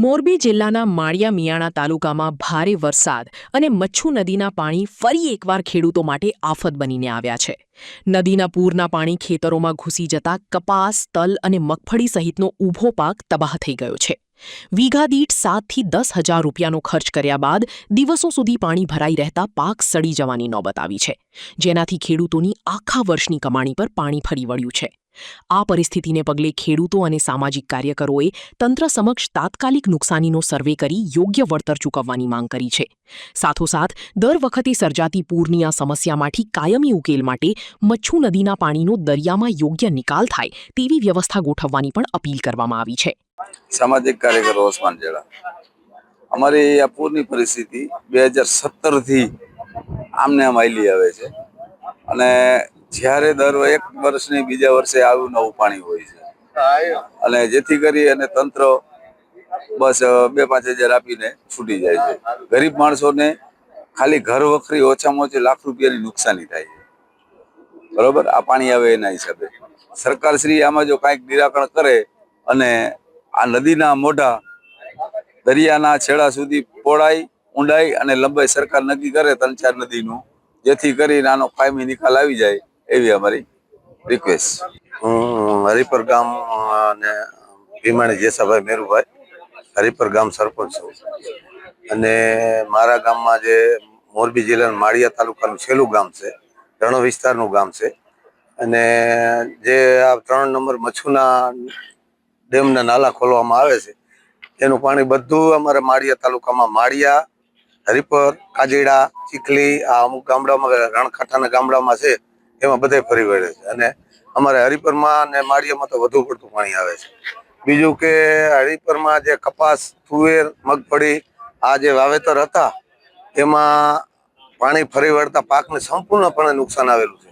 મોરબી જિલ્લાના માળિયા મિયાણા તાલુકામાં ભારે વરસાદ અને મચ્છુ નદીના પાણી ફરી એકવાર ખેડૂતો માટે આફત બનીને આવ્યા છે। નદીના પૂરના પાણી ખેતરોમાં ઘૂસી જતા કપાસ, તલ અને મગફળી સહિતનો ઊભો પાક તબાહ થઈ ગયો છે। વીઘા દીઠ 7 થી 10 હજાર રૂપિયાનો ખર્ચ કર્યા બાદ દિવસો સુધી પાણી ભરાઈ રહેતા પાક સડી જવાની નોબત આવી છે, જેનાથી ખેડૂતોની આખા વર્ષની કમાણી પર પાણી ફરી વળ્યું છે। આ પરિસ્થિતિને પગલે ખેડૂતો અને સામાજિક કાર્યકરોએ તંત્ર સમક્ષ તાત્કાલિક નુકસાનીનો સર્વે કરી યોગ્ય વળતર ચૂકવવાની માંગ કરી છે। સાથોસાથ દર વખતે સર્જાતી પૂરની આ સમસ્યામાંથી કાયમી ઉકેલ માટે મચ્છુ નદીના પાણીનો દરિયામાં યોગ્ય નિકાલ થાય તેવી વ્યવસ્થા ગોઠવવાની પણ અપીલ કરવામાં આવી છે। સામાજિક કાર્યકર ઓસમાન જેડા અમારી આ પૂરની પરિસ્થિતિ 2017 થી આમને આમ આયલી આવે છે અને જ્યારે દર એક વર્ષની બીજા વર્ષે આવું નવું પાણી હોય છે અને જેથી કરી અને તંત્ર બસ 2-5 હજાર આપીને છૂટી જાય છે। ગરીબ માણસોને ખાલી ઘર વખરી ઓછામાં ઓછી લાખ રૂપિયાની નુકસાની થાય છે, બરોબર। આ પાણી આવે એના હિસાબે સરકાર શ્રી આમાં જો કાંઈક નિરાકરણ કરે અને આ નદીના મોઢા દરિયાના છેડા સુધી પહોળાઈ, ઊંડાઈ અને લંબાઈ સરકાર નક્કી કરે 3-4 નદીનું, જેથી કરીને આનો કાયમી નિકાલ આવી જાય એવી અમારી રિક્વેસ્ટ। હું હરિપર ગામ અને ભીમાણી જેસાભાઈ મેરુભાઈ હરિપર ગામ સરપંચ છું અને મારા ગામમાં જે મોરબી જિલ્લાના માળિયા તાલુકાનું છેલ્લું ગામ છે, રણ વિસ્તારનું ગામ છે અને જે આ 3 નંબર મચ્છુના ડેમના નાલા ખોલવામાં આવે છે એનું પાણી બધું અમારા માળિયા તાલુકામાં માળિયા, હરિપર, કાજેડા, ચીખલી આ અમુક ગામડામાં રણકાંઠાના ગામડામાં છે એમાં બધે ફરી વળે છે અને અમારે હરિપરમાં અને માળિયામાં તો વધુ પડતું પાણી આવે છે। બીજું કે હરિપરમાં જે કપાસ, તુવેર, મગફળી આ જે વાવેતર હતા એમાં પાણી ફરી વળતા પાકને સંપૂર્ણપણે નુકસાન આવેલું છે,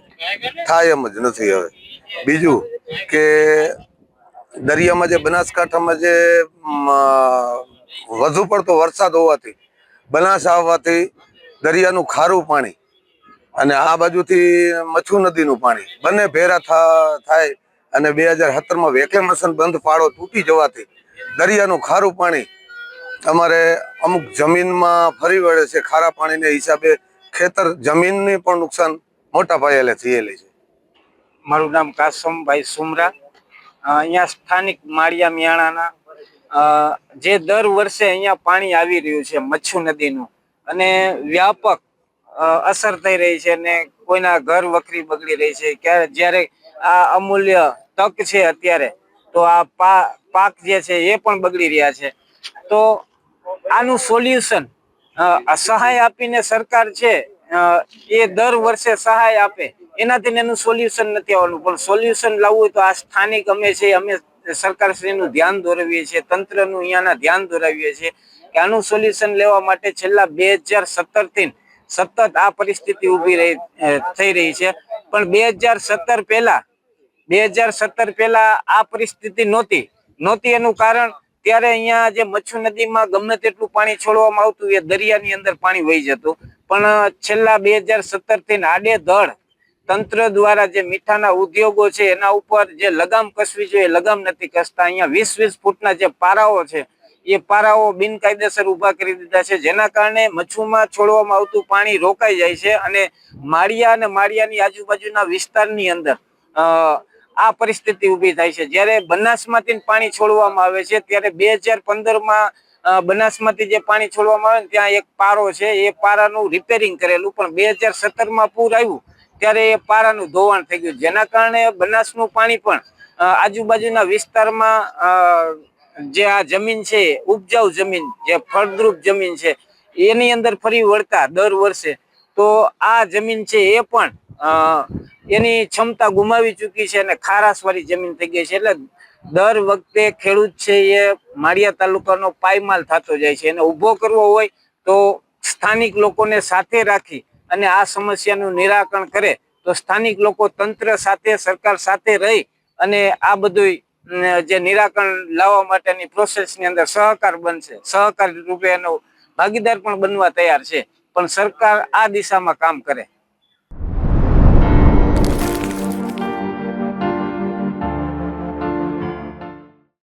થાય એમ જ નથી હવે। બીજું કે દરિયામાં જે બનાસકાંઠામાં જે વધુ પડતો વરસાદ હોવાથી બનાસ આવવાથી દરિયાનું ખારું પાણી અને આ બાજુથી મચ્છુ નદીનું પાણી બંને ભેરા થાય અને 2017માં વેકેશન બંધ પાડો તૂટી જવાથી દરિયાનું ખારું પાણી અમારે અમુક જમીનમાં ફરી વળે છે। ખારા પાણીને હિસાબે ખેતર જમીનની પણ નુકસાન મોટા પાયે થયેલી છે। મારું નામ કાસમભાઈ સુમરા, અહીંયા સ્થાનિક માળિયા મિયાણાના જે દર વર્ષે અહીંયા પાણી આવી રહ્યું છે મચ્છુ નદીનું અને વ્યાપક અસર થઈ રહી છે અને કોઈના ઘર વખરી બગડી રહી છે। ક્યારે જ્યારે આ અમૂલ્ય તક છે અત્યારે તો આ પાક જે છે એ પણ બગડી રહ્યા છે। તો આનું સોલ્યુશન સહાય આપીને સરકાર છે એ દર વર્ષે સહાય આપે એનાથી એનું સોલ્યુશન નથી આવવાનું, પણ સોલ્યુશન લાવવું હોય તો આ સ્થાનિક અમે સરકારશ્રીનું ધ્યાન દોરવીએ છીએ, તંત્રનું અહીંયાના ધ્યાન દોરાવીએ છીએ કે આનું સોલ્યુશન લેવા માટે છેલ્લા 2017 થી સતત આ પરિસ્થિતિ ઊભી થઈ રહી છે। પણ 2017 પહેલા આ પરિસ્થિતિ નહોતી। એનું કારણ ત્યારે અહીંયા જે મચ્છુ નદીમાં ગમે તેટલું પાણી છોડવામાં આવતું એ દરિયાની અંદર પાણી વહી જતું, પણ છેલ્લા 2017 થી આડેધડ તંત્ર દ્વારા જે મીઠાના ઉદ્યોગો છે એના ઉપર જે લગામ કસવી જોઈએ લગામ નથી કસતા। અહીંયા 20-20 ફૂટના જે પારાઓ છે એ પારાઓ બિનકાયદેસર ઉભા કરી દીધા છે, જેના કારણે મચ્છુમાં છોડવામાં આવતું પાણી રોકાઈ જાય છે અને માળિયા અને માળિયાની આજુબાજુના વિસ્તારની અંદર આ પરિસ્થિતિ ઊભી થાય છે। જ્યારે બનાસમાંથી પાણી છોડવામાં આવે છે ત્યારે 2015માં બનાસમાંથી જે પાણી છોડવામાં આવે ને ત્યાં એક પારો છે એ પારાનું રિપેરિંગ કરેલું, પણ 2017માં પૂર આવ્યું ત્યારે એ પારાનું ધોવાણ થઈ ગયું, જેના કારણે બનાસનું પાણી પણ આજુબાજુના વિસ્તારમાં જે આ જમીન છે ઉપજાઉ જમીન જે ફળદ્રુપ જમીન છે એની અંદર ફરી વળતા દર વર્ષે તો આ જમીન છે એ પણ એની ક્ષમતા ગુમાવી ચૂકી છે અને ખારાશવાળી જમીન થઈ ગઈ છે। એટલે દર વખતે ખેડૂત છે એ માળિયા તાલુકાનો પાયમાલ થતો જાય છે। એને ઊભો કરવો હોય તો સ્થાનિક લોકોને સાથે રાખી અને આ સમસ્યાનું નિરાકરણ કરે તો સ્થાનિક લોકો તંત્ર સાથે સરકાર સાથે રહી અને આ બધું જે નિરાકરણ લાવવા માટેની પ્રોસેસની અંદર સહકાર બનશે, સહકાર રૂપે એનો ભાગીદાર પણ બનવા તૈયાર છે, પણ સરકાર આ દિશામાં કામ કરે।